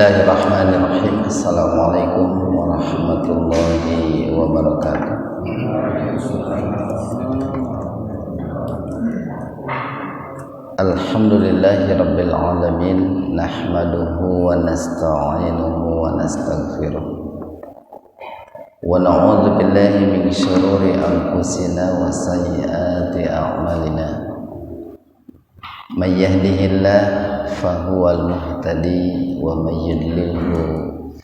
Bismillahirrahmanirrahim. Assalamualaikum warahmatullahi wabarakatuh. Alhamdulillahi rabbil alamin. Nahmaduhu wa nasta'inuhu wa nastaghfiruh. Wa na'udzu billahi min syururi anfusina wa sayyiati a'malina. May yahdihillahu fahuwal muhtadi wa may yudlilhu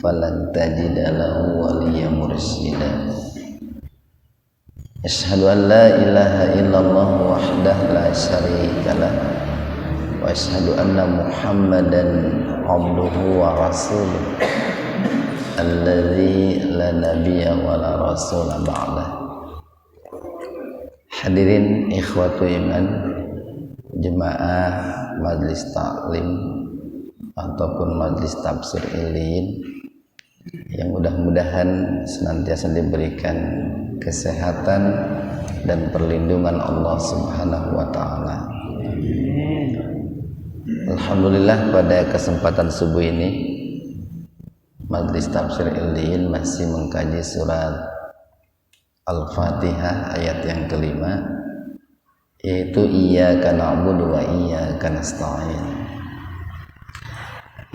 falan tajida lahu waliyyan mursyida. Asyhadu an la ilaha illallah wahdahu la syarikalah wa asyhadu anna Muhammadan abduhu wa rasuluh alladzi la nabiyya wa la rasula ba'dah. Hadirin ikhwatu iman, jemaah majlis taklim ataupun majlis tafsir Illiyin yang mudah-mudahan senantiasa diberikan kesehatan dan perlindungan Allah Subhanahu wa taala. Alhamdulillah, pada kesempatan subuh ini majlis tafsir Illiyin masih mengkaji surat Al-Fatihah ayat yang kelima, yaitu iyyaka na'budu wa iyyaka nasta'in,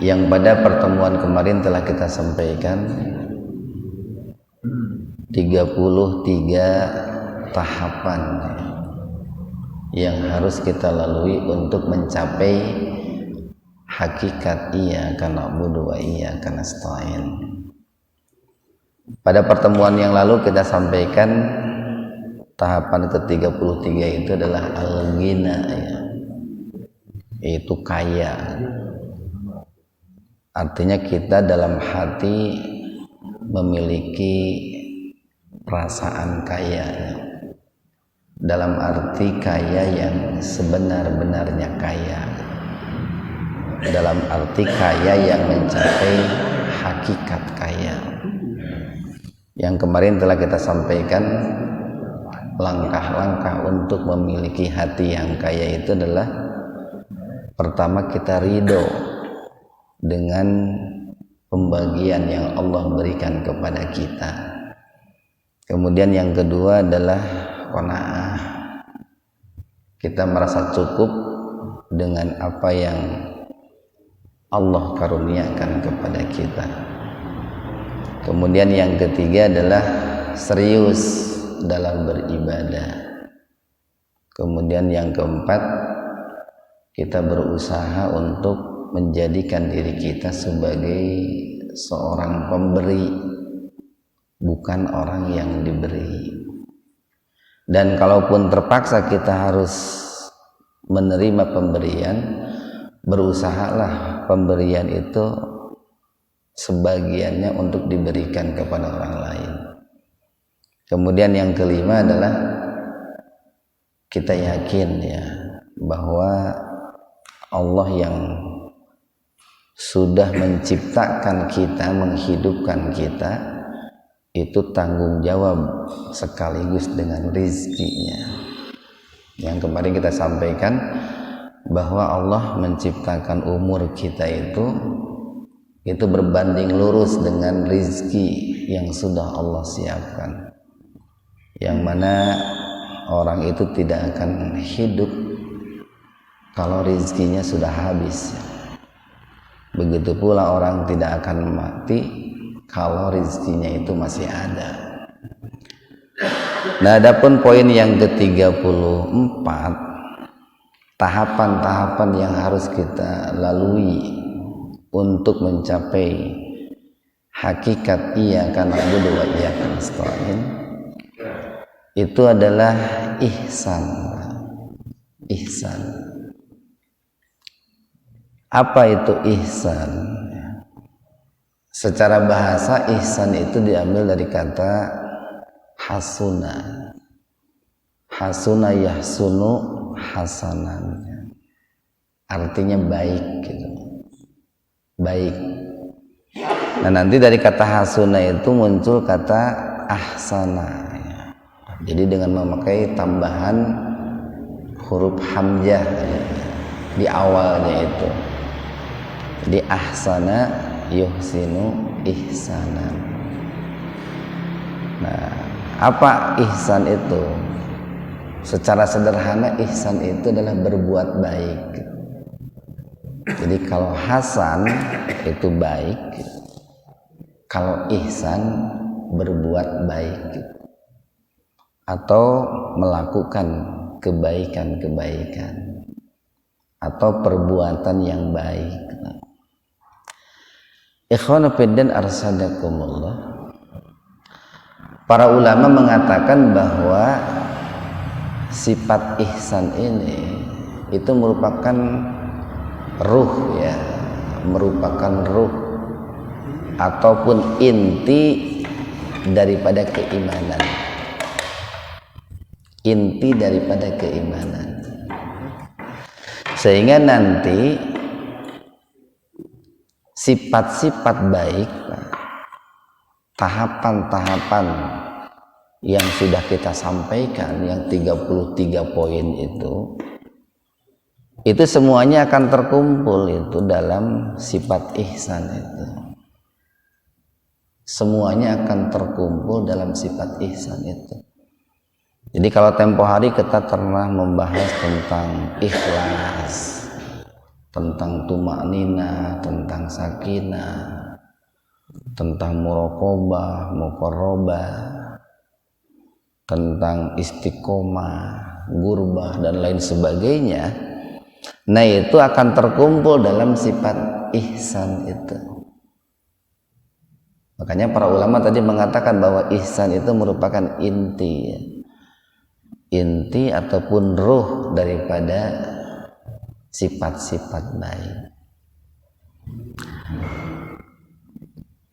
yang pada pertemuan kemarin telah kita sampaikan 33 tahapan yang harus kita lalui untuk mencapai hakikat iyyaka na'budu wa iyyaka nasta'in. Pada pertemuan yang lalu kita sampaikan tahapan ke-33 itu adalah al-ghina, yaitu kaya. Artinya kita dalam hati memiliki perasaan kaya, dalam arti kaya yang sebenar-benarnya kaya, dalam arti kaya yang mencapai hakikat kaya. Yang kemarin telah kita sampaikan, langkah-langkah untuk memiliki hati yang kaya itu adalah: pertama, kita ridho dengan pembagian yang Allah berikan kepada kita. Kemudian yang kedua adalah qanaah, kita merasa cukup dengan apa yang Allah karuniakan kepada kita. Kemudian yang ketiga adalah serius dalam beribadah. Kemudian yang keempat, kita berusaha untuk menjadikan diri kita sebagai seorang pemberi, bukan orang yang diberi. Dan kalaupun terpaksa kita harus menerima pemberian, berusahalah pemberian itu sebagiannya untuk diberikan kepada orang lain. Kemudian yang kelima adalah kita yakin bahwa Allah yang sudah menciptakan kita, menghidupkan kita, itu tanggung jawab sekaligus dengan rizkinya. Yang kemarin kita sampaikan bahwa Allah menciptakan umur kita itu berbanding lurus dengan rizki yang sudah Allah siapkan, yang mana orang itu tidak akan hidup kalau rizkinya sudah habis. Begitu pula orang tidak akan mati kalau rizkinya itu masih ada. Nah, adapun poin yang ke-34, tahapan-tahapan yang harus kita lalui untuk mencapai hakikat iyyaka na'budu wa iyyaka nasta'in, itu adalah ihsan. Ihsan. Apa itu ihsan? Secara bahasa, ihsan itu diambil dari kata hasuna. Hasuna yahsunu hasanan. Artinya baik gitu. Baik. Nah, nanti dari kata hasuna itu muncul kata ahsana. Jadi dengan memakai tambahan huruf hamzah di awalnya itu. Jadi ahsana yuhsinu ihsanan. Nah, apa ihsan itu? Secara sederhana ihsan itu adalah berbuat baik. Jadi kalau hasan itu baik, kalau ihsan berbuat baik atau melakukan kebaikan-kebaikan atau perbuatan yang baik. Ikhwanu fiddin arsadakumullah. Para ulama mengatakan bahwa sifat ihsan ini itu merupakan ruh ya, merupakan ruh ataupun inti daripada keimanan. Inti daripada keimanan. Sehingga nanti sifat-sifat baik, tahapan-tahapan yang sudah kita sampaikan, yang 33 poin itu semuanya akan terkumpul itu dalam sifat ihsan itu. Semuanya akan terkumpul dalam sifat ihsan itu. Jadi kalau tempo hari kita pernah membahas tentang ikhlas, tentang tumaknina, tentang sakinah, tentang muraqabah, muqarrabah, tentang istiqomah, gurbah dan lain sebagainya. Nah, itu akan terkumpul dalam sifat ihsan itu. Makanya para ulama tadi mengatakan bahwa ihsan itu merupakan inti ataupun ruh daripada sifat-sifat baik.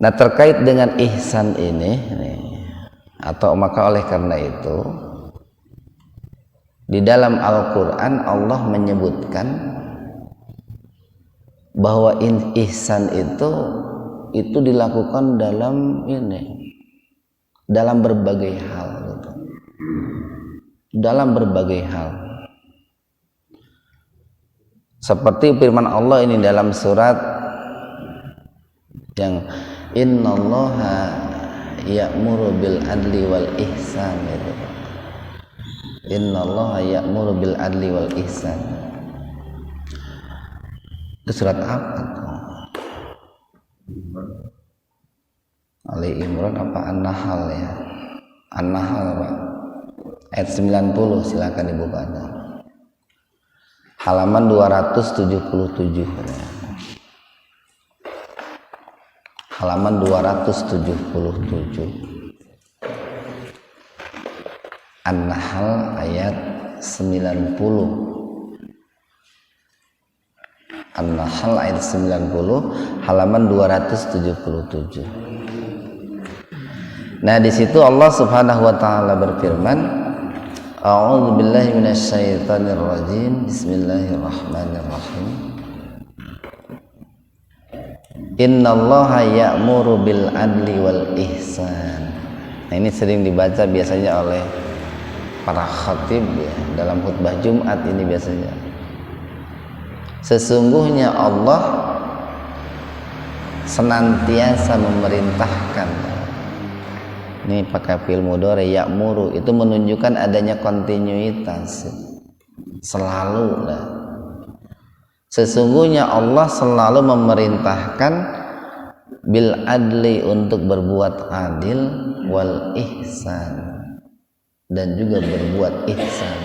Nah, terkait dengan ihsan ini atau maka oleh karena itu di dalam Al-Quran Allah menyebutkan bahwa ihsan itu dilakukan dalam berbagai hal gitu. Dalam berbagai hal. Seperti firman Allah ini dalam surat yang innallaha ya'muru bil adli wal ihsan itu. Innallaha ya'muru bil adli wal ihsan. Itu surat apa tuh? Ali Imran apa An-Nahl ya? An-Nahl Pak. Ayat 90 silakan dibuka. Halaman 277 ya. Halaman 277. An-Nahl ayat 90. An-Nahl ayat 90 halaman 277. Nah, di situ Allah Subhanahu wa taala berfirman, A'udzu billahi minasyaitonir rajim. Bismillahirrahmanirrahim. Innallaha ya'muru bil adli wal ihsan. Nah, ini sering dibaca biasanya oleh para khatib ya, dalam khutbah Jumat ini biasanya. Sesungguhnya Allah senantiasa memerintahkan. Ini pakai fi'il mudhari ya'muru, itu menunjukkan adanya kontinuitas. Selalu lah. Sesungguhnya Allah selalu memerintahkan bil adli untuk berbuat adil wal ihsan dan juga berbuat ihsan.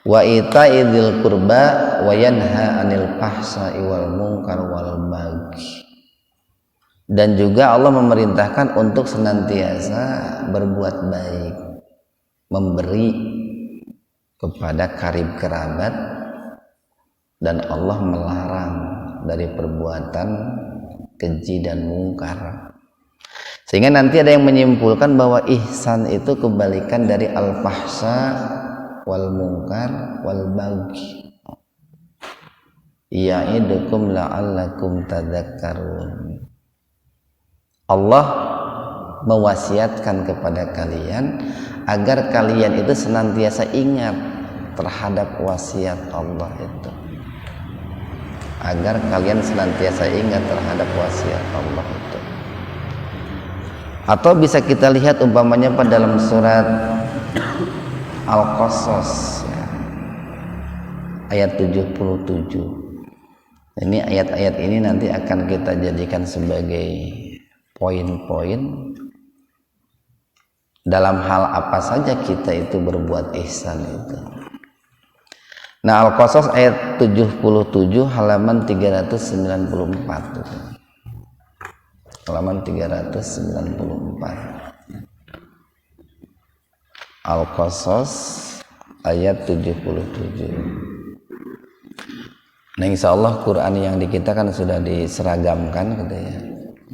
Wa ita'idil qurba wa yanha 'anil fahsya'i wal munkar wal baghi. Dan juga Allah memerintahkan untuk senantiasa berbuat baik, memberi kepada karib kerabat, dan Allah melarang dari perbuatan keji dan mungkar. Sehingga nanti ada yang menyimpulkan bahwa ihsan itu kebalikan dari al-fahsya wal munkar wal baghi. Ya'idukum la'allakum tadhakkarun. Allah mewasiatkan kepada kalian agar kalian itu senantiasa ingat terhadap wasiat Allah itu. agar kalian senantiasa ingat terhadap wasiat Allah itu. Atau bisa kita lihat umpamanya pada dalam surat Al-Qasas ya, ayat 77. Ini ayat-ayat ini nanti akan kita jadikan sebagai poin-poin dalam hal apa saja kita itu berbuat ihsan itu. Nah, Al-Qasas ayat 77 halaman 394 itu. Halaman 394. Al-Qasas ayat 77. Nah, insya Allah Quran yang di kita kan sudah diseragamkan gitu ya.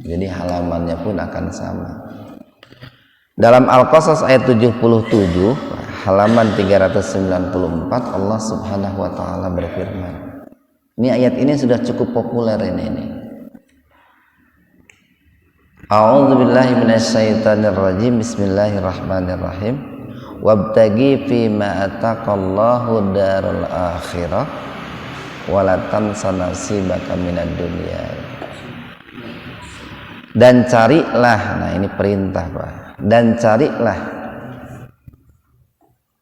Jadi halamannya pun akan sama. Dalam Al-Qasas ayat 77 halaman 394 Allah Subhanahu wa taala berfirman. Ini ayat ini sudah cukup populer ini. A'udzubillahi minasyaitonirrajim. Bismillahirrahmanirrahim. Wabtagi fima ataqallahu darul akhirah wala tansa nasibaka minad dunya. Dan carilah, nah ini perintah Pak, dan carilah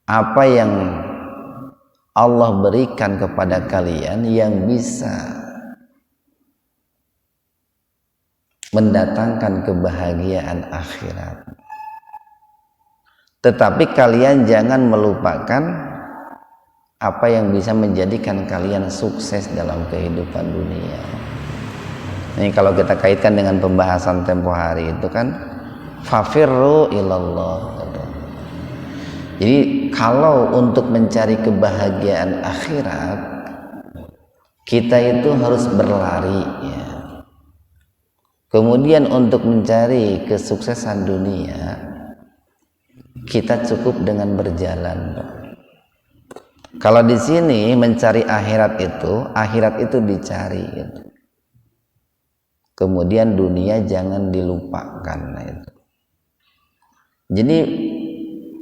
apa yang Allah berikan kepada kalian yang bisa mendatangkan kebahagiaan akhirat. Tetapi kalian jangan melupakan apa yang bisa menjadikan kalian sukses dalam kehidupan dunia. Ini kalau kita kaitkan dengan pembahasan tempo hari itu kan fafirru ilallah. Jadi kalau untuk mencari kebahagiaan akhirat kita itu harus berlari ya. Kemudian untuk mencari kesuksesan dunia kita cukup dengan berjalan, Pak. Kalau di sini mencari akhirat itu dicari gitu. Kemudian dunia jangan dilupakan. Nah itu. Jadi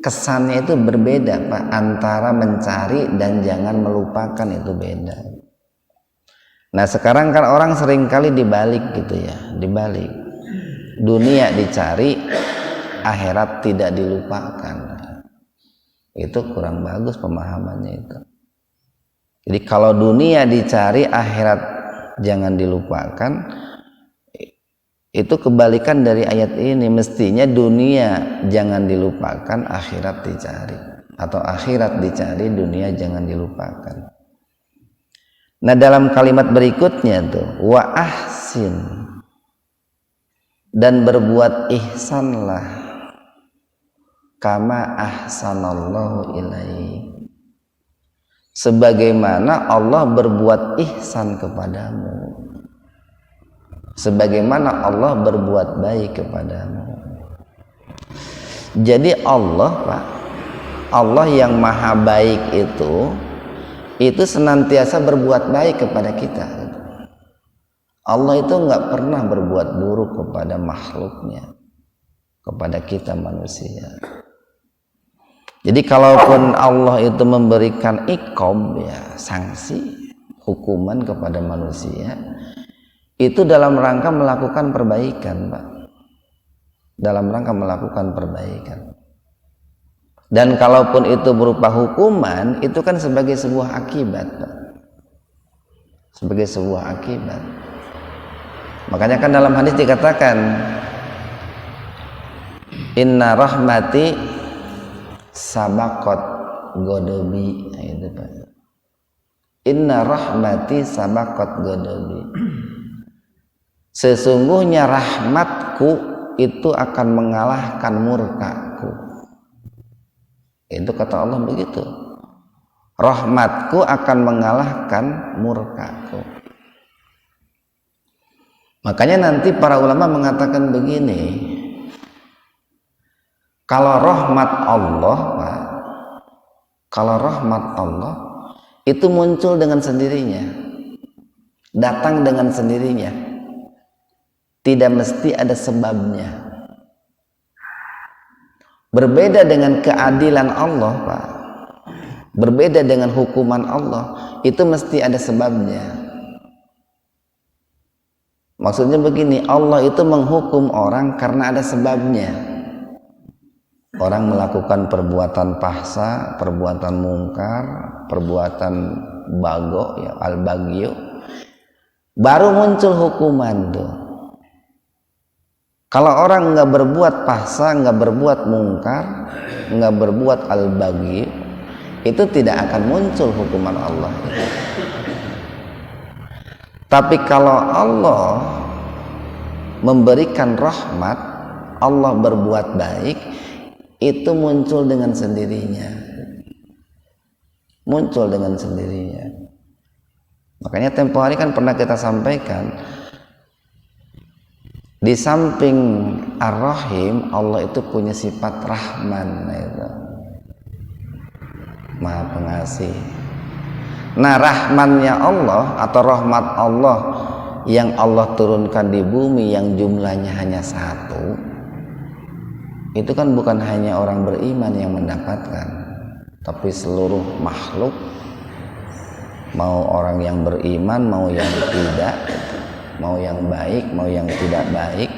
kesannya itu berbeda Pak, antara mencari dan jangan melupakan itu beda. Nah sekarang kan orang seringkali dibalik gitu ya, dibalik. Dunia dicari, akhirat tidak dilupakan. Itu kurang bagus pemahamannya itu. Jadi kalau dunia dicari, akhirat jangan dilupakan, itu kebalikan dari ayat ini. Mestinya dunia jangan dilupakan, akhirat dicari, atau akhirat dicari, dunia jangan dilupakan. Nah dalam kalimat berikutnya tuh wa ahsin, dan berbuat ihsanlah kama ahsanallahu ilaih, sebagaimana Allah berbuat ihsan kepadamu, sebagaimana Allah berbuat baik kepadamu. Jadi Allah Pak, Allah yang maha baik itu senantiasa berbuat baik kepada kita. Allah itu nggak pernah berbuat buruk kepada makhluknya, kepada kita manusia. Jadi kalaupun Allah itu memberikan iqab ya, sanksi, hukuman kepada manusia, itu dalam rangka melakukan perbaikan Pak, dalam rangka melakukan perbaikan. Dan kalaupun itu berupa hukuman, itu kan sebagai sebuah akibat Pak, sebagai sebuah akibat. Makanya kan dalam hadis dikatakan inna rahmati sabaqat ghadabi. Nah, itu Pak. Inna rahmati sabaqat ghadabi. Sesungguhnya rahmatku itu akan mengalahkan murkaku. Itu kata Allah begitu. Rahmatku akan mengalahkan murkaku. Makanya nanti para ulama mengatakan begini, kalau rahmat Allah Pak, kalau rahmat Allah itu muncul dengan sendirinya, datang dengan sendirinya, tidak mesti ada sebabnya. Berbeda dengan keadilan Allah Pak, berbeda dengan hukuman Allah, itu mesti ada sebabnya. Maksudnya begini, Allah itu menghukum orang karena ada sebabnya. Orang melakukan perbuatan pahsa, perbuatan mungkar, perbuatan bago, ya, al-bagyo, baru muncul hukuman tuh. Kalau orang nggak berbuat pahsa, nggak berbuat mungkar, nggak berbuat al-bagyo, itu tidak akan muncul hukuman Allah. Tapi kalau Allah memberikan rahmat, Allah berbuat baik, itu muncul dengan sendirinya. Muncul dengan sendirinya. Makanya tempo hari kan pernah kita sampaikan, di samping Ar-Rahim, Allah itu punya sifat Rahman, itu Maha Pengasih. Nah, rahmannya Allah atau rahmat Allah yang Allah turunkan di bumi yang jumlahnya hanya satu, itu kan bukan hanya orang beriman yang mendapatkan, tapi seluruh makhluk, mau orang yang beriman, mau yang tidak, mau yang baik, mau yang tidak baik,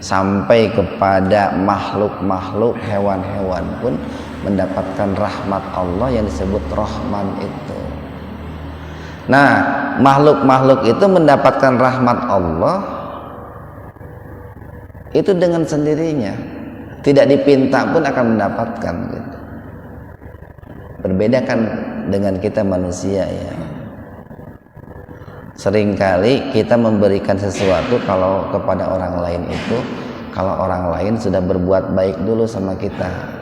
sampai kepada makhluk-makhluk, hewan-hewan pun mendapatkan rahmat Allah yang disebut Rahman itu. Nah, makhluk-makhluk itu mendapatkan rahmat Allah itu dengan sendirinya, tidak dipinta pun akan mendapatkan gitu. Berbeda kan dengan kita manusia ya. Seringkali kita memberikan sesuatu kalau kepada orang lain itu, kalau orang lain sudah berbuat baik dulu sama kita.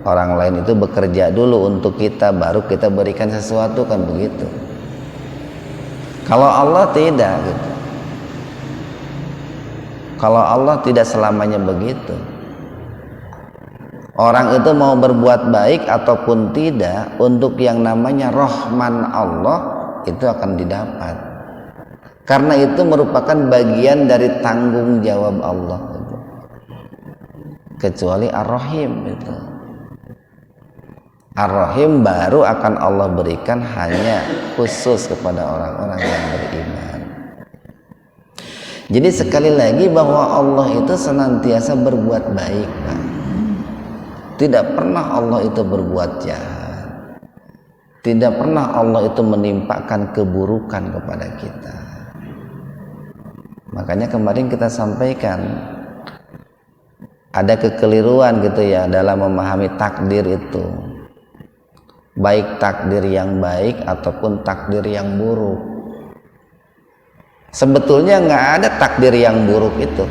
Orang lain itu bekerja dulu untuk kita, baru kita berikan sesuatu, kan begitu. Kalau Allah tidak gitu. Kalau Allah tidak selamanya begitu. Orang itu mau berbuat baik ataupun tidak, untuk yang namanya Rahman Allah itu akan didapat. Karena itu merupakan bagian dari tanggung jawab Allah gitu. Kecuali Ar-Rahim itu. Ar-Rahim baru akan Allah berikan hanya khusus kepada orang-orang yang beriman. Jadi sekali lagi bahwa Allah itu senantiasa berbuat baik, Pak. Tidak pernah Allah itu berbuat jahat. Tidak pernah Allah itu menimpakan keburukan kepada kita. Makanya kemarin kita sampaikan ada kekeliruan gitu ya dalam memahami takdir itu. Baik takdir yang baik ataupun takdir yang buruk. Sebetulnya nggak ada takdir yang buruk itu.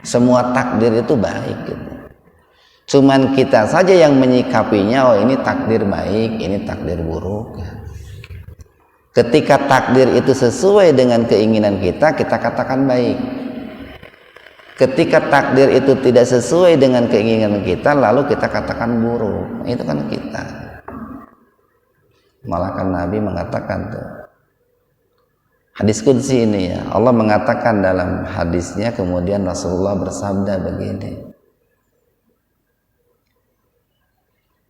Semua takdir itu baik gitu. Cuman kita saja yang menyikapinya, oh ini takdir baik, ini takdir buruk. Ketika takdir itu sesuai dengan keinginan kita, kita katakan baik. Ketika takdir itu tidak sesuai dengan keinginan kita, lalu kita katakan buruk. Itu kan kita. Malah kan Nabi mengatakan tuh, hadis qudsi ini ya, Allah mengatakan dalam hadisnya, kemudian Rasulullah bersabda begini.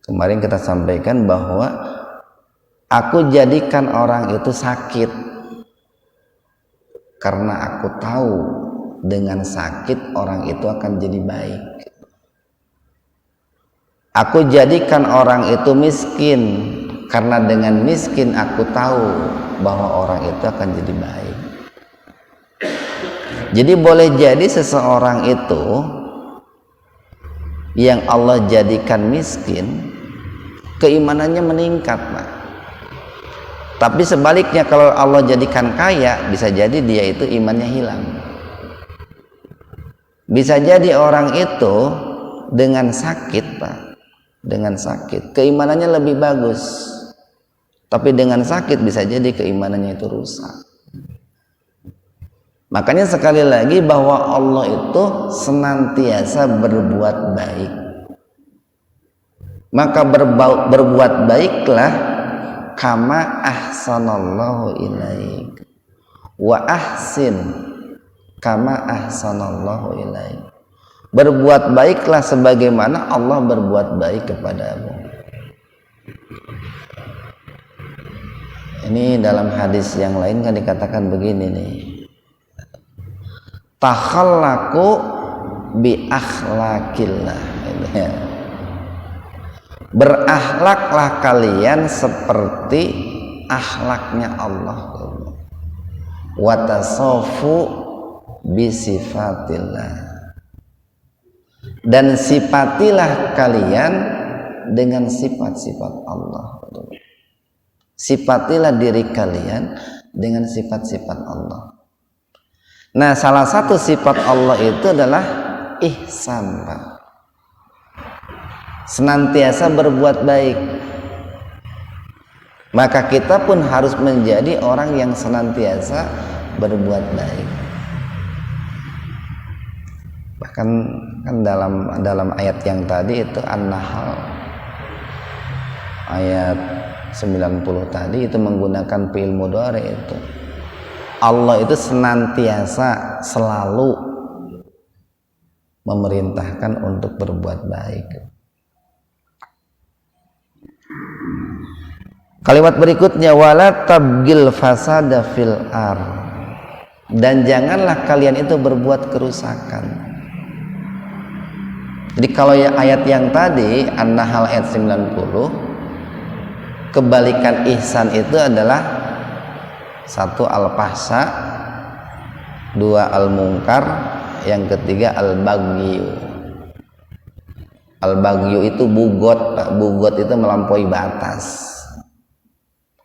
Kemarin kita sampaikan bahwa aku jadikan orang itu sakit karena aku tahu dengan sakit orang itu akan jadi baik. Aku jadikan orang itu miskin karena dengan miskin aku tahu bahwa orang itu akan jadi baik. Jadi boleh jadi seseorang itu yang Allah jadikan miskin, keimanannya meningkat, Pak. Tapi sebaliknya kalau Allah jadikan kaya, bisa jadi dia itu imannya hilang. Bisa jadi orang itu dengan sakit, Pak, dengan sakit keimanannya lebih bagus, tapi dengan sakit bisa jadi keimanannya itu rusak. Makanya sekali lagi bahwa Allah itu senantiasa berbuat baik. Maka berbuat baiklah kama ahsanallahu ilaik wa ahsin kama ahsanallahu ilaik. Berbuat baiklah sebagaimana Allah berbuat baik kepadamu. Ini dalam hadis yang lain kan dikatakan begini nih, takhallaqu bi akhlaqillah, berakhlaklah kalian seperti akhlaknya Allah, wa tasafu bi sifatillah, dan sifatilah kalian dengan sifat-sifat Allah. Sifatilah diri kalian dengan sifat-sifat Allah. Nah, salah satu sifat Allah itu adalah ihsan, Pak. Senantiasa berbuat baik. Maka kita pun harus menjadi orang yang senantiasa berbuat baik. Bahkan kan dalam ayat yang tadi itu An-Nahl ayat 90 tadi itu menggunakan fi'il mudhari itu. Allah itu senantiasa selalu memerintahkan untuk berbuat baik. Kalimat berikutnya, wala tabgil fasada fil ar, dan janganlah kalian itu berbuat kerusakan. Jadi kalau ayat yang tadi An-Nahl ayat 90, kebalikan ihsan itu adalah 1 al-fahsya, 2 al-munkar, yang ketiga al-baghyu. Al-baghyu itu bugot, Pak. Bugot itu melampaui batas.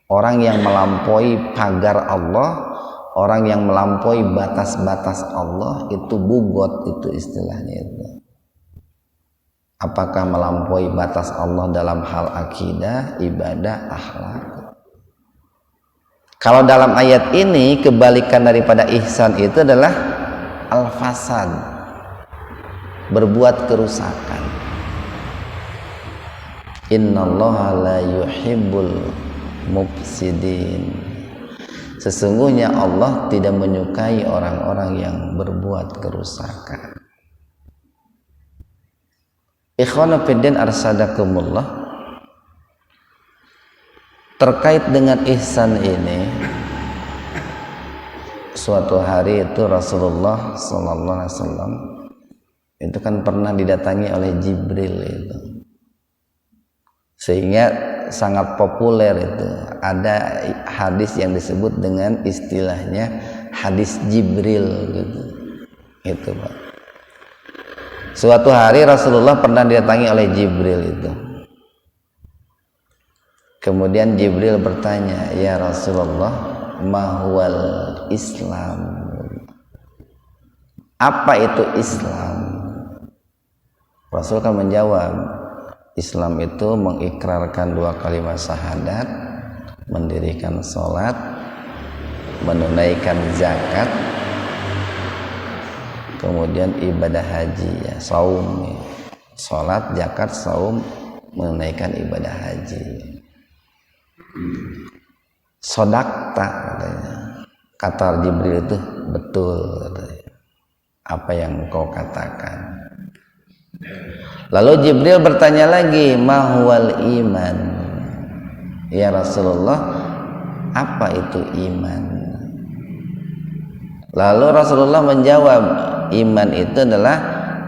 Orang yang melampaui pagar Allah, orang yang melampaui batas-batas Allah, itu bugot, itu istilahnya itu. Apakah melampaui batas Allah dalam hal akidah, ibadah, akhlak? Kalau dalam ayat ini kebalikan daripada ihsan itu adalah al-fasad, berbuat kerusakan. Innallaha la yuhibbul mufsidin. Sesungguhnya Allah tidak menyukai orang-orang yang berbuat kerusakan. Ikhwana fiddin arsadakumullah, terkait dengan ihsan ini, suatu hari itu Rasulullah SAW itu kan pernah didatangi oleh Jibril itu, sehingga sangat populer itu. Ada hadis yang disebut dengan istilahnya hadis Jibril gitu, itu Pak. Suatu hari Rasulullah pernah didatangi oleh Jibril itu. Kemudian Jibril bertanya, ya Rasulullah, ma huwal Islam? Apa itu Islam? Rasul kan menjawab, Islam itu mengikrarkan 2 kalimat syahadat, mendirikan sholat, menunaikan zakat, kemudian ibadah haji, ya, saum, ya. Sholat, zakat, saum, menunaikan ibadah haji. Sodakta katanya. Kata Jibril itu betul katanya, apa yang engkau katakan. Lalu Jibril bertanya lagi, ma huwal iman? Ya Rasulullah, apa itu iman? Lalu Rasulullah menjawab, iman itu adalah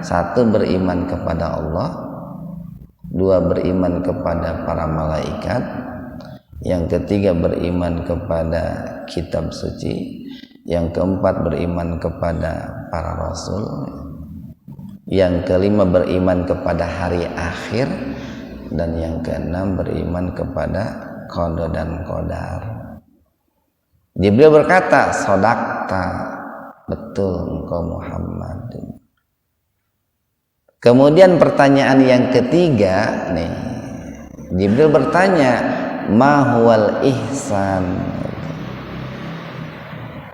1 beriman kepada Allah, 2 beriman kepada para malaikat, yang ketiga beriman kepada kitab suci, yang keempat beriman kepada para rasul, yang kelima beriman kepada hari akhir, dan yang keenam beriman kepada qada dan qadar. Jibril berkata, sodakta, betul engkau Muhammad. Kemudian pertanyaan yang ketiga nih, Jibril bertanya, ma huwal ihsan?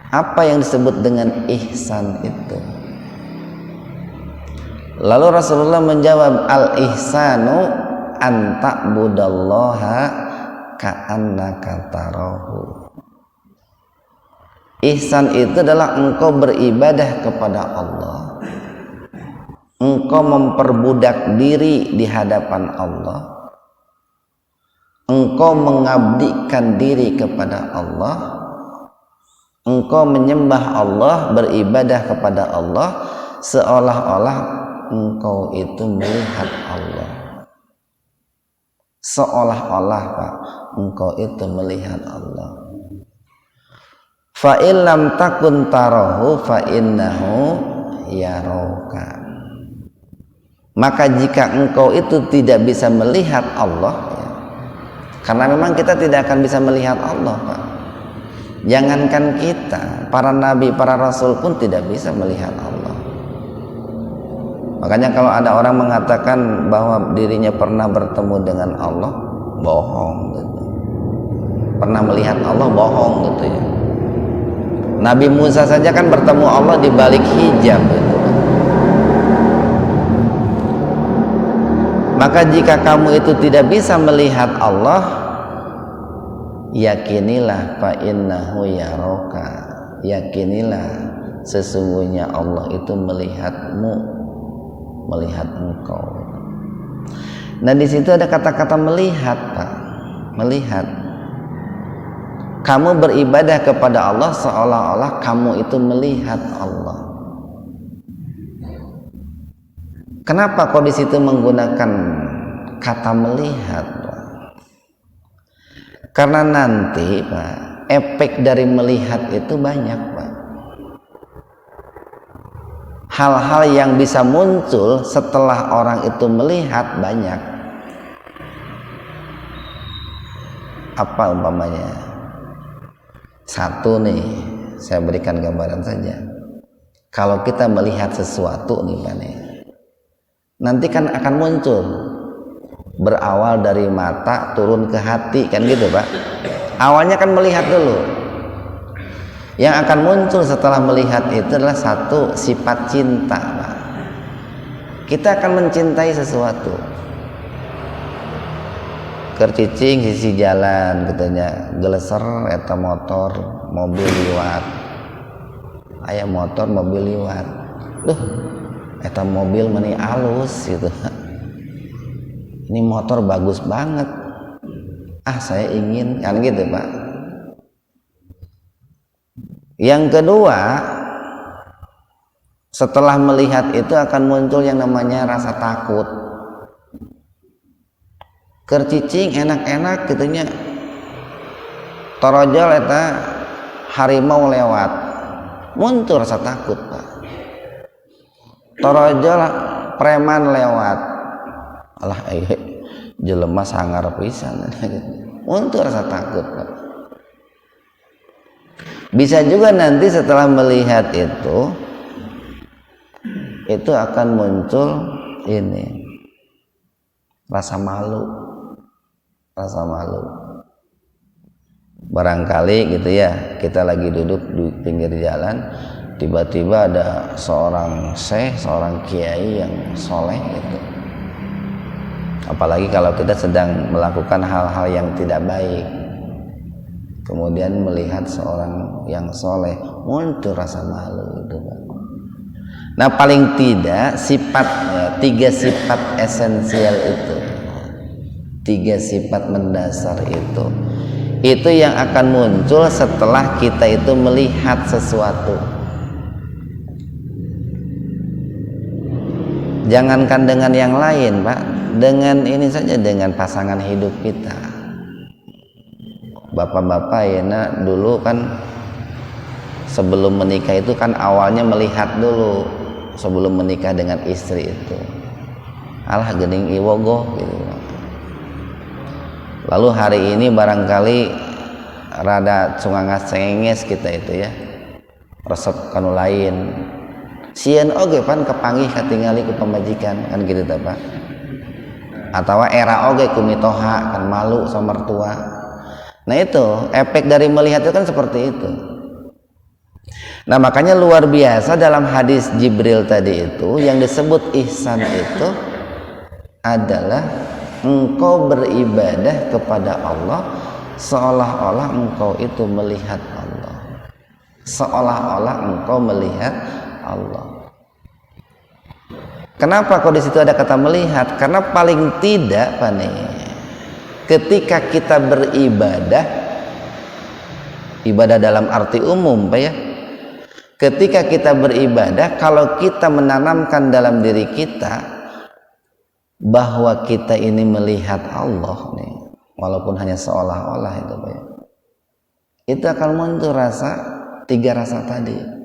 Apa yang disebut dengan ihsan itu? Lalu Rasulullah menjawab, al ihsanu an ta'budallaha ka'annaka tarahu. Ihsan itu adalah engkau beribadah kepada Allah, engkau memperbudak diri di hadapan Allah, engkau mengabdikan diri kepada Allah, engkau menyembah Allah, beribadah kepada Allah, seolah-olah engkau itu melihat Allah. Seolah-olah Pak, engkau itu melihat Allah. Fa illam takun tarahu fa innahu yarauka. Maka jika engkau itu tidak bisa melihat Allah, ya, karena memang kita tidak akan bisa melihat Allah Pak. Jangankan kita, para nabi, para rasul pun tidak bisa melihat Allah. Makanya kalau ada orang mengatakan bahwa dirinya pernah bertemu dengan Allah, bohong gitu. Pernah melihat Allah, bohong gitu ya. Nabi Musa saja kan bertemu Allah di balik hijab gitu. Maka jika kamu itu tidak bisa melihat Allah, yakinilah fa innahu yaraka. Yakinilah sesungguhnya Allah itu melihatmu, melihat engkau. Nah di situ ada kata-kata melihat Pak, melihat. Kamu beribadah kepada Allah seolah-olah kamu itu melihat Allah. Kenapa kok di situ menggunakan kata melihat? Karena nanti Pak, efek dari melihat itu banyak Pak. Hal-hal yang bisa muncul setelah orang itu melihat banyak. Apa umpamanya? Satu nih, saya berikan gambaran saja. Kalau kita melihat sesuatu nih Pak nih, nanti kan akan muncul, berawal dari mata turun ke hati kan gitu Pak. Awalnya kan melihat dulu. Yang akan muncul setelah melihat itu adalah satu, sifat cinta Pak. Kita akan mencintai sesuatu. Kercicing sisi jalan katanya geleser eta motor mobil liwat, aya motor mobil liwat, duh eta mobil meni alus gitu, ini motor bagus banget, saya ingin kan gitu Pak. Yang kedua, setelah melihat itu akan muncul yang namanya rasa takut. Kercicing enak-enak gitunya, torojol eta harimau lewat, muncul rasa takut Pak. Torojol preman lewat, alah jelema sangar pisan, muncul rasa takut Pak. Bisa juga nanti setelah melihat itu akan muncul ini rasa malu. Rasa malu. Barangkali gitu ya, kita lagi duduk di pinggir jalan, tiba-tiba ada seorang syekh, seorang kiai yang soleh gitu. Apalagi kalau kita sedang melakukan hal-hal yang tidak baik, kemudian melihat seorang yang soleh, muncul rasa malu gitu Pak. Nah paling tidak sifatnya, 3 sifat esensial itu, 3 sifat mendasar itu yang akan muncul setelah kita itu melihat sesuatu. Jangankan dengan yang lain Pak, dengan ini saja, dengan pasangan hidup kita. Bapak-bapak ya dulu kan sebelum menikah itu kan awalnya melihat dulu sebelum menikah dengan istri itu, alah gening iwogoh gitu. Lalu hari ini barangkali rada cungangas cengenges kita itu ya, resep kanu lain, sieun oge pan kepanggih katingali ku pamajikan kan gitu ta Pak. Atawa era oge ku mitoha kan malu sama mertua. Nah itu efek dari melihat itu kan seperti itu. Nah makanya luar biasa dalam hadis Jibril tadi itu yang disebut ihsan itu adalah engkau beribadah kepada Allah seolah-olah engkau itu melihat Allah, seolah-olah engkau melihat Allah. Kenapa kok di situ ada kata melihat? Karena paling tidak Pak nih, ketika kita beribadah, ibadah dalam arti umum Pak ya, ketika kita beribadah, kalau kita menanamkan dalam diri kita bahwa kita ini melihat Allah nih, walaupun hanya seolah-olah itu Pak ya, itu akan muncul tiga rasa tadi.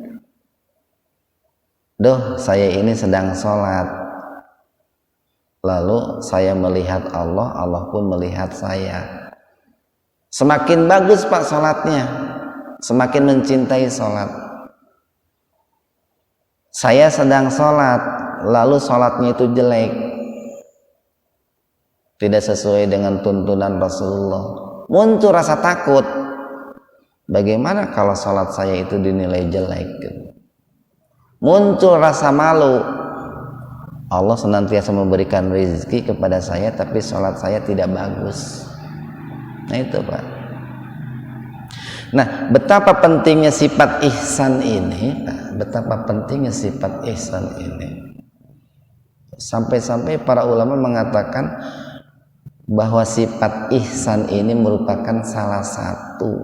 Doh, saya ini sedang sholat, lalu saya melihat Allah, Allah pun melihat saya. Semakin bagus Pak sholatnya, semakin mencintai sholat. Saya sedang sholat, lalu sholatnya itu jelek, tidak sesuai dengan tuntunan Rasulullah, muncul rasa takut. Bagaimana kalau sholat saya itu dinilai jelek? Muncul rasa malu. Allah senantiasa memberikan rezeki kepada saya, tapi sholat saya tidak bagus. Nah itu Pak. Nah, betapa pentingnya sifat ihsan ini, betapa pentingnya sifat ihsan ini. Sampai-sampai para ulama mengatakan bahwa sifat ihsan ini merupakan salah satu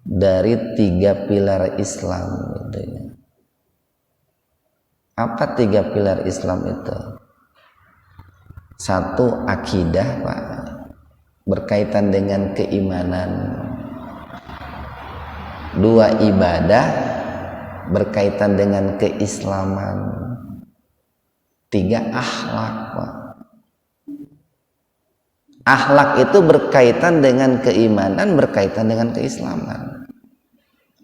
dari 3 pilar Islam gitu ya. Apa 3 pilar Islam itu? 1, akidah Pak, berkaitan dengan keimanan. 2, ibadah, berkaitan dengan keislaman. 3, akhlak Pak. Akhlak itu berkaitan dengan keimanan, berkaitan dengan keislaman,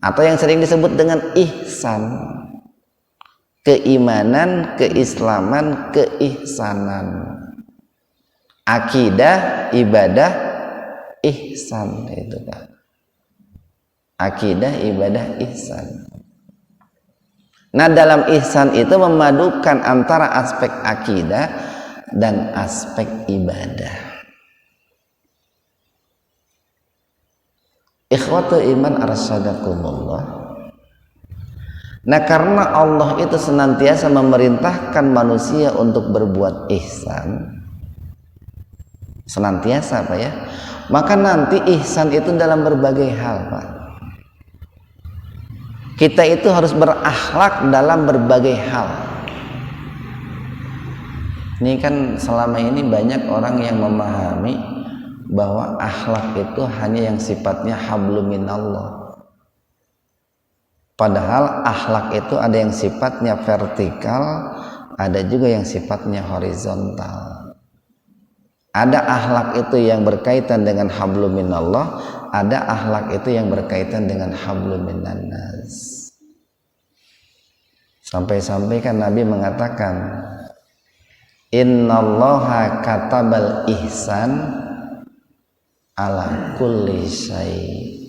atau yang sering disebut dengan ihsan. Keimanan, keislaman, keihsanan. Akidah, ibadah, ihsan itu Pak. Akidah, ibadah, ihsan. Nah, dalam ihsan itu memadukan antara aspek akidah dan aspek ibadah. Ikhwatul iman arsyadakumullah. Nah, karena Allah itu senantiasa memerintahkan manusia untuk berbuat ihsan, senantiasa Pak ya, maka nanti ihsan itu dalam berbagai hal Pak. Kita itu harus berakhlak dalam berbagai hal. Ini kan selama ini banyak orang yang memahami bahwa akhlak itu hanya yang sifatnya hablum minallah. Padahal akhlak itu ada yang sifatnya vertikal, ada juga yang sifatnya horizontal. Ada akhlak itu yang berkaitan dengan hablum minallah, ada akhlak itu yang berkaitan dengan hablum minannas. Sampai-sampai kan Nabi mengatakan, innallaha katabal ihsan ala kulli syai'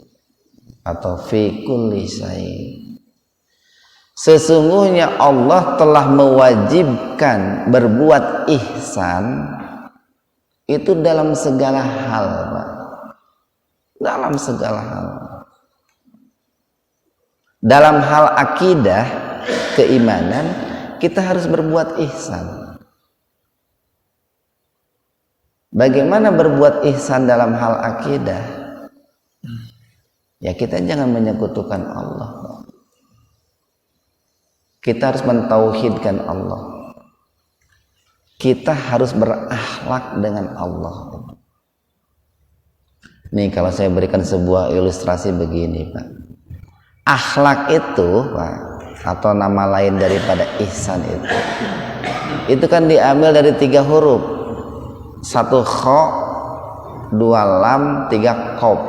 atau fi kulli syai'. Sesungguhnya Allah telah mewajibkan berbuat ihsan itu dalam segala hal Pak. Dalam segala hal. Dalam hal akidah, keimanan, kita harus berbuat ihsan. Bagaimana berbuat ihsan dalam hal akidah? Ya, kita jangan menyekutukan Allah. Kita harus mentauhidkan Allah. Kita harus berakhlak dengan Allah. Nih, kalau saya berikan sebuah ilustrasi begini Pak. Akhlak itu Pak, atau nama lain daripada ihsan itu kan diambil dari 3 huruf. 1 kha, 2 lam, 3 qaf.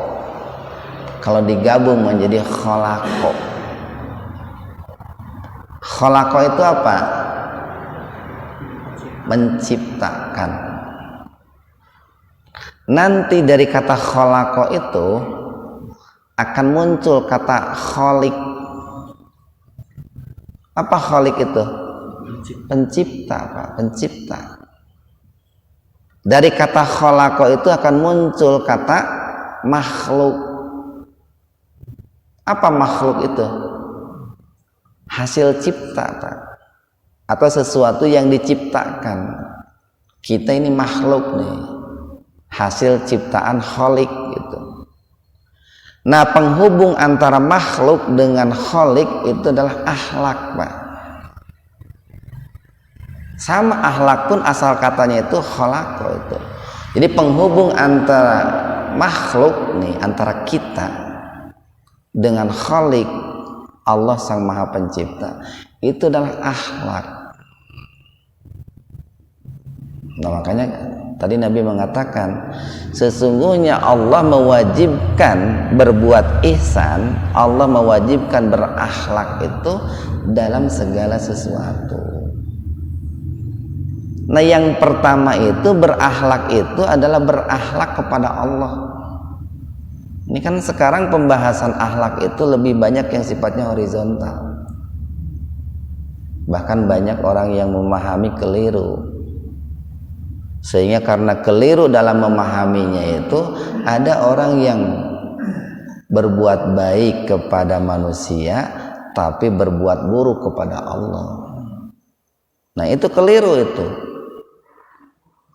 Kalau digabung menjadi khalaqo. Khalaqo itu apa? Menciptakan. Nanti dari kata khalaqo itu akan muncul kata khaliq. Apa khaliq itu? Pencipta Pak, pencipta. Dari kata khalaqo itu akan muncul kata makhluk. Apa makhluk itu? Hasil cipta Pak, atau sesuatu yang diciptakan. Kita ini makhluk nih, hasil ciptaan Khalik gitu. Nah, penghubung antara makhluk dengan Khalik itu adalah akhlak, Pak. Sama akhlak pun asal katanya itu khalaqo itu. Jadi penghubung antara makhluk nih, antara kita dengan Khalik, Allah Sang Maha Pencipta, itu adalah akhlak. Nah, makanya tadi Nabi mengatakan sesungguhnya Allah mewajibkan berbuat ihsan, Allah mewajibkan berakhlak itu dalam segala sesuatu. Nah, yang pertama itu berakhlak itu adalah berakhlak kepada Allah. Ini kan sekarang pembahasan akhlak itu lebih banyak yang sifatnya horizontal. Bahkan banyak orang yang memahami keliru. Sehingga karena keliru dalam memahaminya itu, ada orang yang berbuat baik kepada manusia tapi berbuat buruk kepada Allah. Nah, itu keliru itu.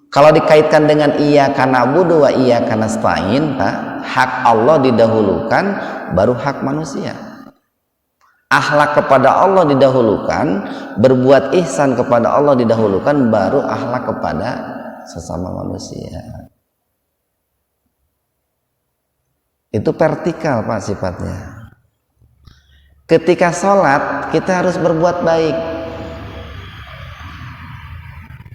Kalau dikaitkan dengan iyyaka na'budu wa iyyaka nasta'in, Pak, hak Allah didahulukan baru hak manusia. Akhlak kepada Allah didahulukan, berbuat ihsan kepada Allah didahulukan, baru akhlak kepada sesama manusia. Itu vertikal, Pak, sifatnya. Ketika sholat kita harus berbuat baik.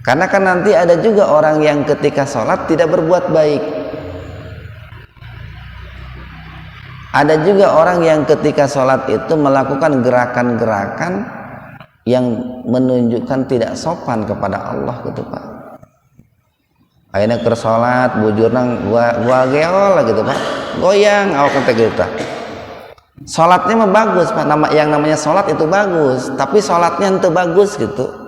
Karena kan nanti ada juga orang yang ketika sholat tidak berbuat baik. Ada juga orang yang ketika sholat itu melakukan gerakan-gerakan yang menunjukkan tidak sopan kepada Allah gitu, Pak. Akhirnya ke sholat bujur nang gua geol gitu, Pak. Goyang awak kita. Sholatnya mah bagus, Pak. Yang namanya sholat itu bagus, tapi sholatnya ente bagus gitu.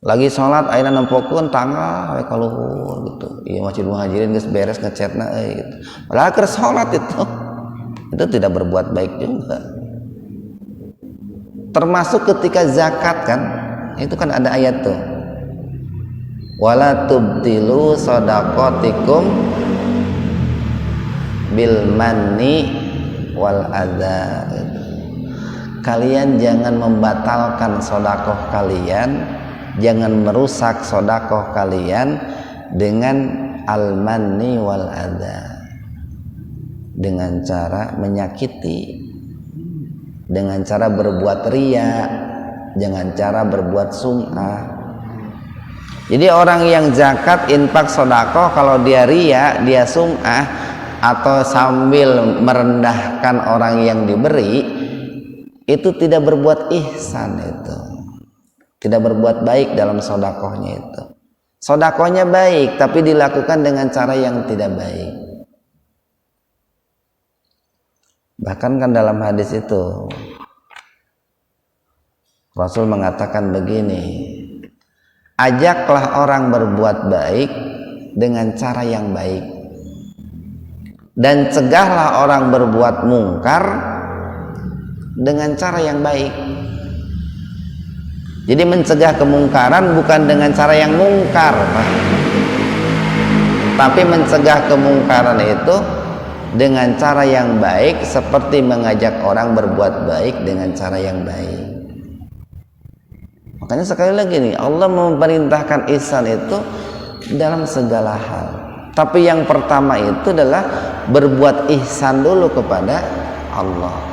Lagi sholat ayeuna nempokeun tangga we ka luhur gitu. Ieu Masjid Muhajirin geus beres ngecetna gitu. Padahal keur sholat itu tidak berbuat baik juga. Termasuk ketika zakat kan, itu kan ada ayat tuh. Wala tubtilu shadaqatikum bil manni wal adza. Kalian jangan membatalkan sedekah kalian, jangan merusak sedekah kalian dengan al-manni wal adza, dengan cara menyakiti, dengan cara berbuat riya, dengan cara berbuat sum'ah. Jadi orang yang zakat, infak, sedekah, kalau dia riya, dia sum'ah, atau sambil merendahkan orang yang diberi, itu tidak berbuat ihsan, itu tidak berbuat baik dalam sedekahnya itu. Sedekahnya baik tapi dilakukan dengan cara yang tidak baik. Bahkan kan dalam hadis itu Rasul mengatakan begini, ajaklah orang berbuat baik dengan cara yang baik, dan cegahlah orang berbuat mungkar dengan cara yang baik. Jadi mencegah kemungkaran bukan dengan cara yang mungkar, Pak. Tapi mencegah kemungkaran itu dengan cara yang baik, seperti mengajak orang berbuat baik dengan cara yang baik. Makanya sekali lagi nih, Allah memerintahkan ihsan itu dalam segala hal. Tapi yang pertama itu adalah berbuat ihsan dulu kepada Allah.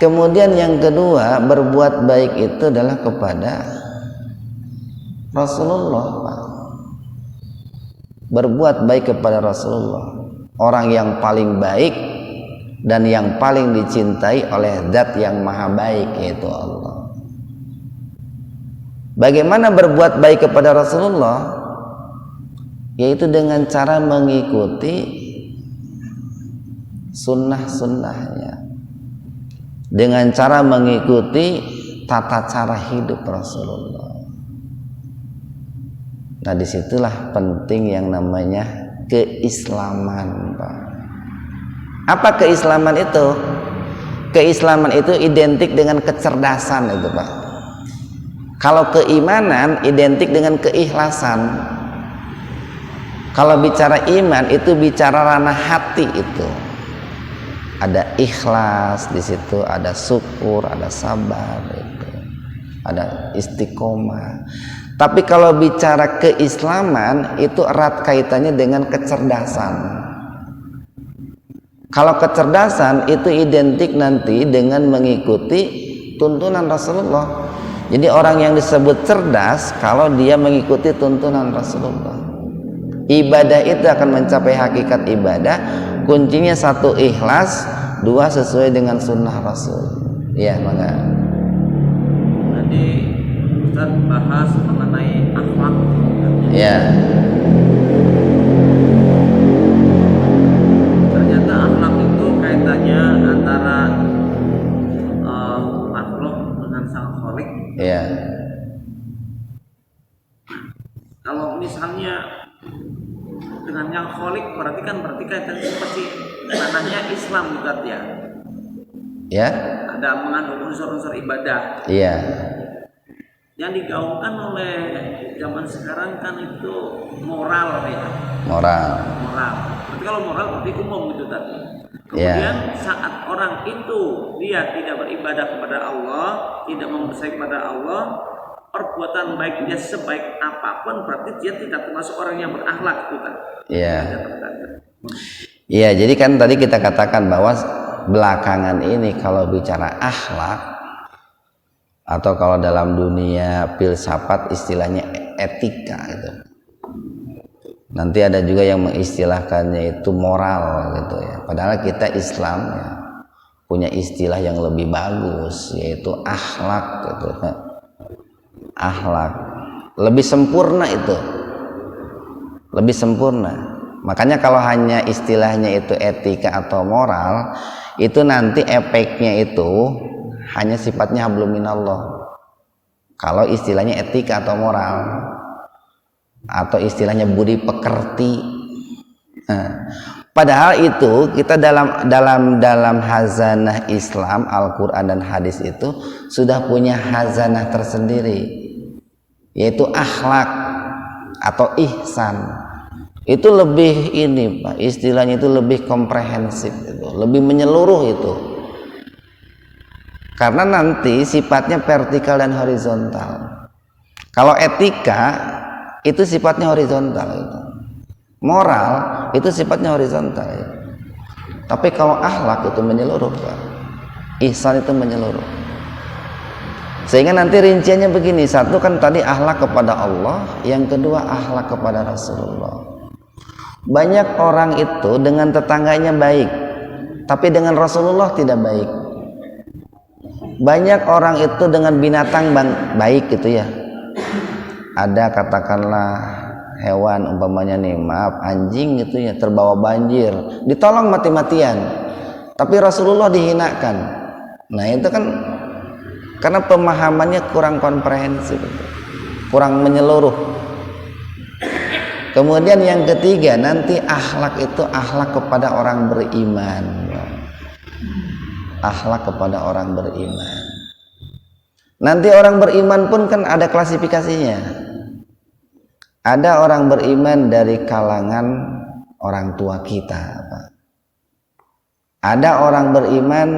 Kemudian yang kedua, berbuat baik itu adalah kepada Rasulullah, Pak. Berbuat baik kepada Rasulullah, orang yang paling baik dan yang paling dicintai oleh Zat yang maha baik, yaitu Allah. Bagaimana berbuat baik kepada Rasulullah? Yaitu dengan cara mengikuti sunnah-sunnahnya, dengan cara mengikuti tata cara hidup Rasulullah. Nah, disitulah penting yang namanya keislaman, Pak. Apa keislaman itu? Keislaman itu identik dengan kecerdasan itu, Pak. Kalau keimanan identik dengan keikhlasan. Kalau bicara iman itu bicara ranah hati itu. Ada ikhlas di situ, ada syukur, ada sabar itu. Ada istiqomah. Tapi kalau bicara keislaman itu erat kaitannya dengan kecerdasan. Kalau kecerdasan itu identik nanti dengan mengikuti tuntunan Rasulullah. Jadi orang yang disebut cerdas kalau dia mengikuti tuntunan Rasulullah. Ibadah itu akan mencapai hakikat ibadah. Kuncinya satu ikhlas, dua sesuai dengan sunnah Rasul. Ya, maka. Tadi Ustaz bahas mengenai akhlak. Ya. Ternyata akhlak itu kaitannya antara makhluk dengan sang kholik. Ya. Kalau misalnya dengan yang kholik berarti kaitannya seperti tanahnya Islam bukan ya? Ya. Ada mengandung unsur-unsur ibadah. Iya. Yang digaungkan oleh zaman sekarang kan itu moral ya. Moral. Berarti kalau moral berarti umum itu tadi. Kemudian saat orang itu dia tidak beribadah kepada Allah, tidak membersaik kepada Allah, perbuatan baik dia sebaik apapun berarti dia tidak termasuk orang yang berakhlak itu kan. Iya. Iya, jadi kan tadi kita katakan bahwa belakangan ini kalau bicara akhlak atau kalau dalam dunia filsafat istilahnya etika gitu. Nanti ada juga yang mengistilahkannya itu moral gitu ya. Padahal kita Islam ya, punya istilah yang lebih bagus yaitu akhlak gitu. Akhlak lebih sempurna itu. Lebih sempurna. Makanya kalau hanya istilahnya itu etika atau moral, itu nanti efeknya itu hanya sifatnya hablum minallah. Kalau istilahnya etika atau moral, atau istilahnya budi pekerti. Padahal itu kita dalam hazanah Islam, Al-Quran dan hadis itu sudah punya hazanah tersendiri, yaitu akhlak atau ihsan. Itu lebih ini Pak, istilahnya itu lebih komprehensif itu, lebih menyeluruh itu. Karena nanti sifatnya vertikal dan horizontal. Kalau etika itu sifatnya horizontal itu. Moral itu sifatnya horizontal itu. Tapi kalau akhlak itu menyeluruh Pak. Ihsan itu menyeluruh. Sehingga nanti rinciannya begini, satu kan tadi akhlak kepada Allah, yang kedua akhlak kepada Rasulullah. Banyak orang itu dengan tetangganya baik, tapi dengan Rasulullah tidak baik. Banyak orang itu dengan binatang baik gitu ya. Ada katakanlah hewan umpamanya nih, maaf anjing gitu ya, terbawa banjir, ditolong mati-matian, tapi Rasulullah dihinakan. Nah itu kan karena pemahamannya kurang komprehensif, kurang menyeluruh. Kemudian yang ketiga nanti akhlak itu akhlak kepada orang beriman. Akhlak kepada orang beriman. Nanti orang beriman pun kan ada klasifikasinya. Ada orang beriman dari kalangan orang tua kita, Pak. Ada orang beriman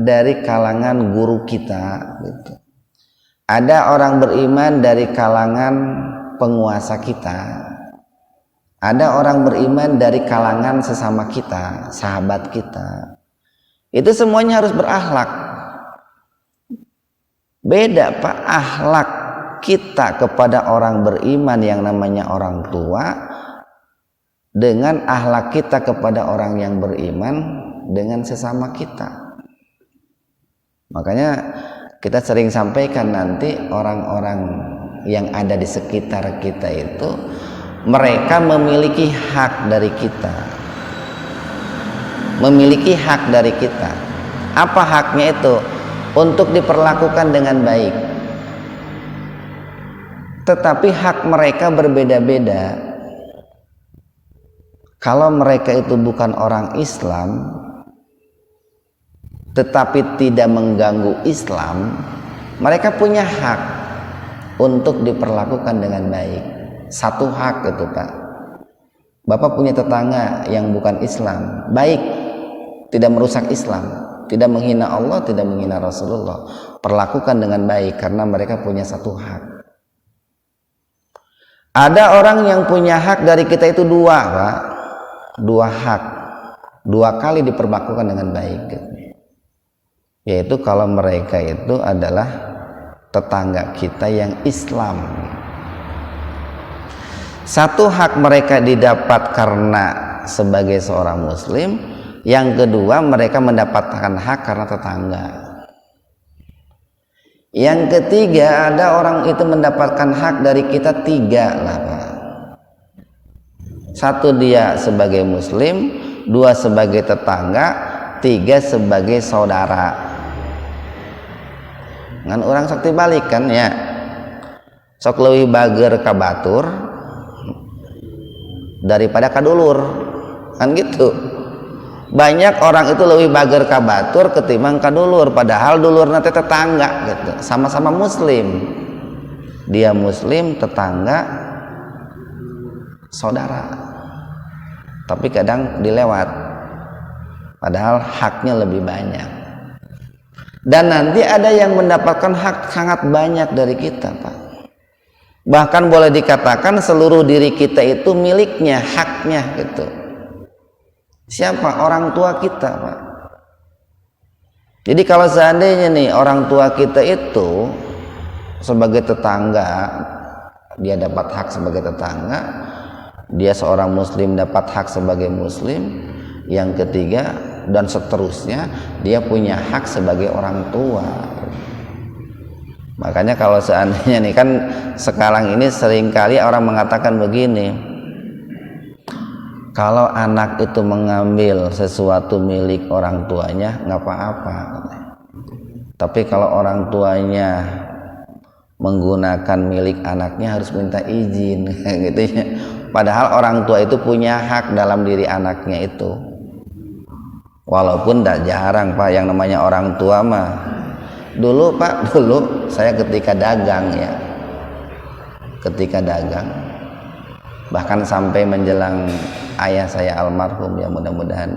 dari kalangan guru kita gitu. Ada orang beriman dari kalangan penguasa kita. Ada orang beriman dari kalangan sesama kita, sahabat kita. Itu semuanya harus berakhlak. Beda Pak, akhlak kita kepada orang beriman yang namanya orang tua dengan akhlak kita kepada orang yang beriman dengan sesama kita. Makanya kita sering sampaikan nanti orang-orang yang ada di sekitar kita itu mereka memiliki hak dari kita. Memiliki hak dari kita. Apa haknya itu? Untuk diperlakukan dengan baik. Tetapi hak mereka berbeda-beda. Kalau mereka itu bukan orang Islam, tetapi tidak mengganggu Islam, mereka punya hak untuk diperlakukan dengan baik. Satu hak itu Pak. Bapak punya tetangga yang bukan Islam, baik, tidak merusak Islam, tidak menghina Allah, tidak menghina Rasulullah, perlakukan dengan baik karena mereka punya satu hak. Ada orang yang punya hak dari kita itu dua, Pak, dua hak, dua kali diperlakukan dengan baik, yaitu kalau mereka itu adalah tetangga kita yang Islam. Satu hak mereka didapat karena sebagai seorang muslim, yang kedua mereka mendapatkan hak karena tetangga. Yang ketiga, ada orang itu mendapatkan hak dari kita tiga lah, Pak. Satu, dia sebagai muslim, dua sebagai tetangga, tiga sebagai saudara. Ngan orang sakti balik kan ya, sok leuwih bager ka batur daripada kadulur, kan gitu. Banyak orang itu lebih bager ka batur ketimbang kadulur, padahal dulur nanti tetangga gitu, sama-sama muslim. Dia muslim, tetangga, saudara. Tapi kadang dilewat, padahal haknya lebih banyak. Dan nanti ada yang mendapatkan hak sangat banyak dari kita, Pak. Bahkan boleh dikatakan seluruh diri kita itu miliknya, haknya gitu. Siapa? Orang tua kita, Pak. Jadi kalau seandainya nih orang tua kita itu sebagai tetangga, dia dapat hak sebagai tetangga, dia seorang muslim dapat hak sebagai muslim, yang ketiga dan seterusnya dia punya hak sebagai orang tua. Makanya kalau seandainya nih kan sekarang ini seringkali orang mengatakan begini, kalau anak itu mengambil sesuatu milik orang tuanya nggak apa-apa, tapi kalau orang tuanya menggunakan milik anaknya harus minta izin gitu ya. Padahal orang tua itu punya hak dalam diri anaknya itu. Walaupun tidak jarang, Pak, yang namanya orang tua mah. Dulu, Pak, dulu saya ketika dagang ya, ketika dagang, bahkan sampai menjelang ayah saya almarhum, ya mudah-mudahan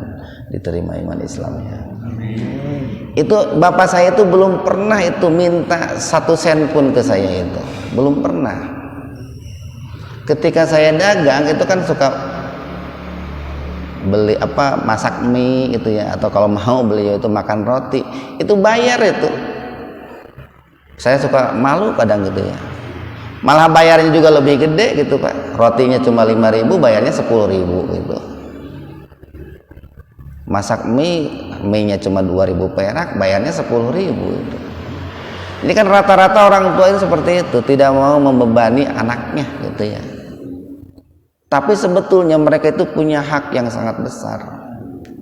diterima iman Islamnya. Itu bapak saya itu belum pernah itu minta 1 sen pun ke saya, itu belum pernah. Ketika saya dagang itu kan suka beli masak mie itu ya, atau kalau mau beliau itu makan roti, itu bayar itu. Saya suka malu kadang gitu ya. Malah bayarnya juga lebih gede gitu, Pak. Rotinya cuma 5.000, bayarnya 10.000 gitu. Masak mie-nya cuma 2.000 perak, bayarnya 10.000 gitu. Ini kan rata-rata orang tua itu seperti itu, tidak mau membebani anaknya gitu ya. Tapi sebetulnya mereka itu punya hak yang sangat besar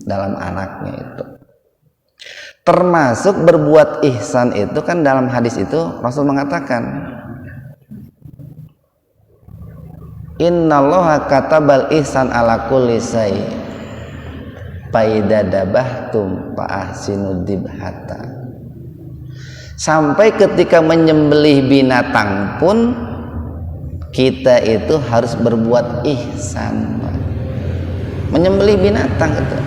dalam anaknya itu. Termasuk berbuat ihsan itu kan dalam hadis itu Rasul mengatakan, innallaha katabal ihsan ala kulli syai fa idza dabahtum fa ahsinu dzibhata. Sampai ketika menyembelih binatang pun kita itu harus berbuat ihsan. Menyembelih binatang itu.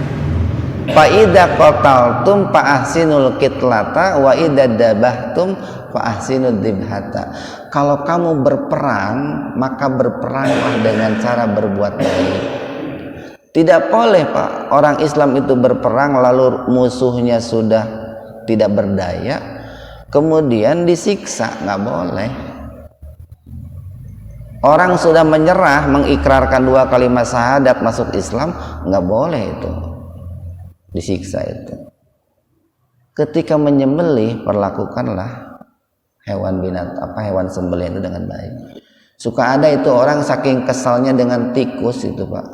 Fa idza qataltum fa ahsinul qitlata wa idza dabahtum fa ahsinud dzibhata. Kalau kamu berperang, maka berperanglah dengan cara berbuat baik. Tidak boleh, Pak, orang Islam itu berperang lalu musuhnya sudah tidak berdaya, kemudian disiksa, nggak boleh. Orang sudah menyerah, mengikrarkan 2 kalimat syahadat masuk Islam, nggak boleh itu disiksa itu. Ketika menyembelih, perlakukanlah hewan sembelih itu dengan baik. Suka ada itu orang saking kesalnya dengan tikus itu, Pak.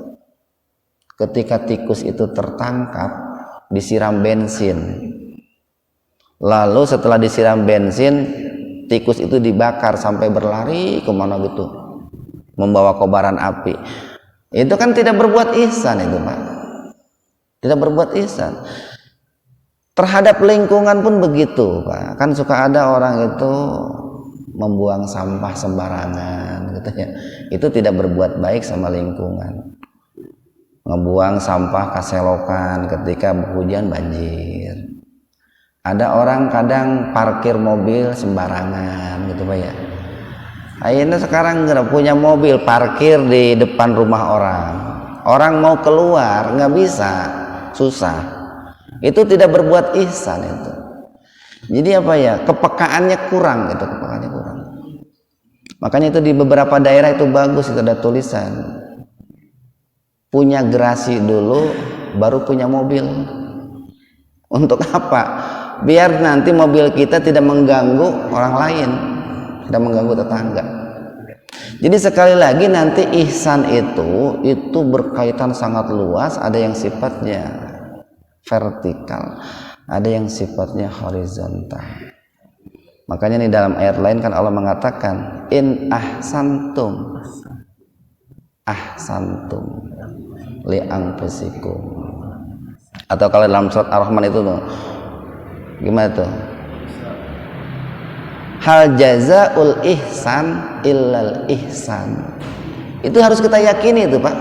Ketika tikus itu tertangkap, disiram bensin. Lalu setelah disiram bensin, tikus itu dibakar sampai berlari kemana gitu, membawa kobaran api. Itu kan tidak berbuat ihsan itu, Pak. Tidak berbuat ihsan. Terhadap lingkungan pun begitu, Pak. Kan suka ada orang itu membuang sampah sembarangan gitu ya. Itu tidak berbuat baik sama lingkungan. ngebuang sampah ke selokan ketika hujan banjir. Ada orang kadang parkir mobil sembarangan gitu Pak ya. Akhirnya sekarang nggak punya mobil, parkir di depan rumah orang. Orang mau keluar nggak bisa, susah. Itu tidak berbuat ihsan itu. Jadi apa ya, kepekaannya kurang gitu, kepekaannya kurang. Makanya itu di beberapa daerah itu bagus, itu ada tulisan punya gerasi dulu baru punya mobil. Untuk apa? Biar nanti mobil kita tidak mengganggu orang lain, tidak mengganggu tetangga. Jadi sekali lagi nanti ihsan itu berkaitan sangat luas. Ada yang sifatnya vertikal, ada yang sifatnya horizontal. Makanya nih dalam ayat lain kan Allah mengatakan in ahsantum li anfusikum. Atau kalau dalam surat Ar-Rahman itu tuh, gimana tuh? Hal jazaul ihsan illal ihsan. Itu harus kita yakini itu Pak.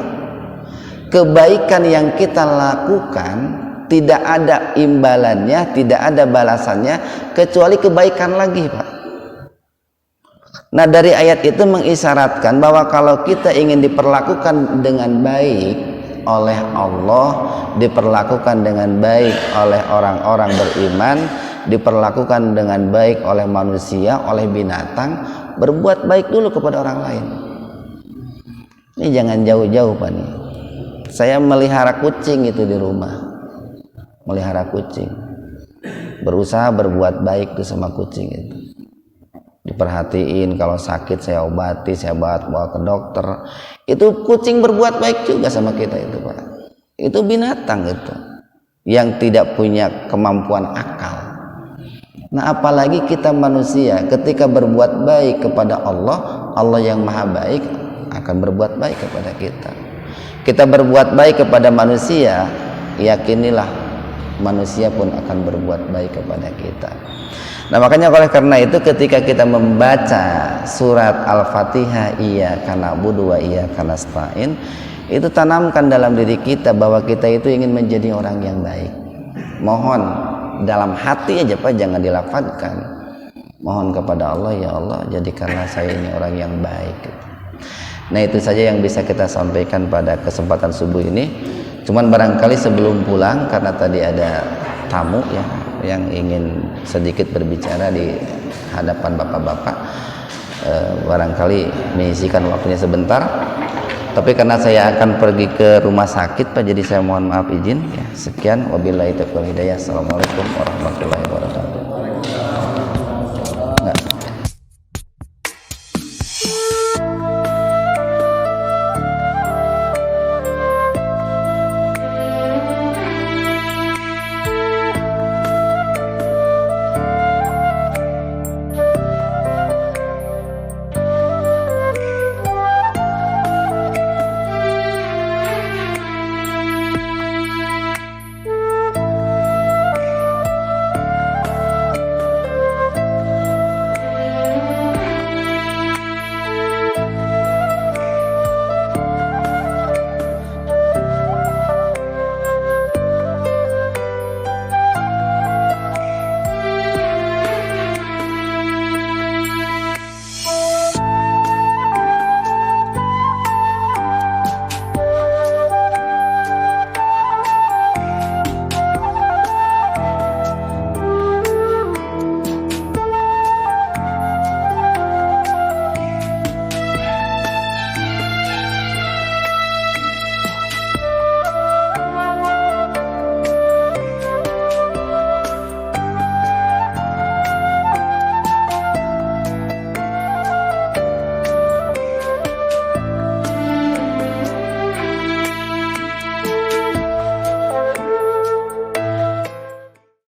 Kebaikan yang kita lakukan tidak ada imbalannya, tidak ada balasannya kecuali kebaikan lagi Pak. Nah dari ayat itu mengisyaratkan bahwa kalau kita ingin diperlakukan dengan baik oleh Allah, diperlakukan dengan baik oleh orang-orang beriman, diperlakukan dengan baik oleh manusia, oleh binatang, berbuat baik dulu kepada orang lain. Ini jangan jauh-jauh Pak nih. Saya melihara kucing itu di rumah, melihara kucing, berusaha berbuat baik tuh sama kucing itu. Diperhatiin, kalau sakit saya obati, saya bawa ke dokter. Itu kucing berbuat baik juga sama kita itu Pak. Itu binatang itu yang tidak punya kemampuan akal. Nah apalagi kita manusia, ketika berbuat baik kepada Allah, Allah yang maha baik akan berbuat baik kepada kita. Kita berbuat baik kepada manusia, yakinilah manusia pun akan berbuat baik kepada kita. Nah makanya oleh karena itu ketika kita membaca surat Al-Fatihah iyyaka na'budu wa iyyaka nasta'in, itu tanamkan dalam diri kita bahwa kita itu ingin menjadi orang yang baik. Mohon dalam hati aja Pak, jangan dilafadzkan. Mohon kepada Allah, ya Allah jadikanlah saya ini orang yang baik. Nah itu saja yang bisa kita sampaikan pada kesempatan subuh ini. Cuman barangkali sebelum pulang, karena tadi ada tamu ya yang ingin sedikit berbicara di hadapan bapak-bapak, barangkali mengisikan waktunya sebentar. Tapi karena saya akan pergi ke rumah sakit Pak, jadi saya mohon maaf izin ya. Sekian, wabillahi taufiq wal hidayah. Assalamualaikum warahmatullahi wabarakatuh.